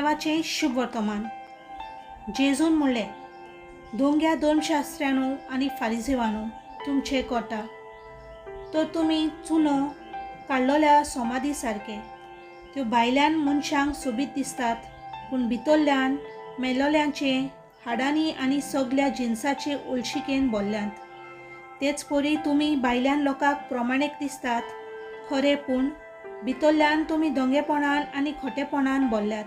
देवाचें शुभ वर्तमान. जेजून म्हणलें, दोंग्या दोन शास्त्र्यांनो आनी फारिसेवांनो तुमचे कोटा, तर तुमी चुनो काडलोल्या सोमादी सारके. त्यो भायल्यान मनशांक सोबीत दिसतात, पूण भितरल्यान मेलोल्यांचे हाडांनी आनी सगल्या जिन्साचे उलशिकेन भरल्यांत. तेच परी तुमी भायल्यान लोकांक प्रमाणीक दिसतात खरे, पूण भितरल्यान तुमी दोंगेपणान आनी खोटेपणान भरल्यात.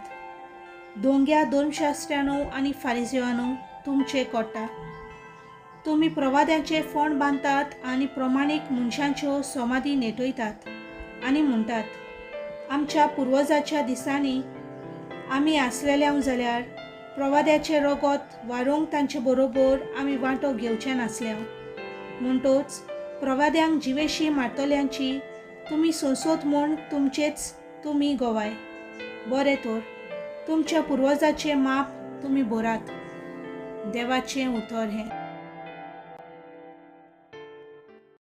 दोंग्या दोन शास्त्र्यांनो आनी फारिसेवांनो तुमचे कोटा, तुमी प्रवाद्यांचे फोंड बांदतात आनी प्रमाणीक मनशांच्यो समाधी नेटयतात आनी म्हणटात, आमच्या पुर्वजाच्या दिसांनी आमी आसलेल्या जाल्यार प्रवाद्याचे रगत वारूंक तांचे बरोबर आमी वांटो घेवचे नासल्या. म्हणटच प्रवाद्यांक जिवेशी मारतल्यांची तुमी सोंसोत म्हूण तुमचेच तुमी गोवाय. बरें तर तुमच्या पुर्वजाचें माप तुमी भरात. देवाचें उतर हें.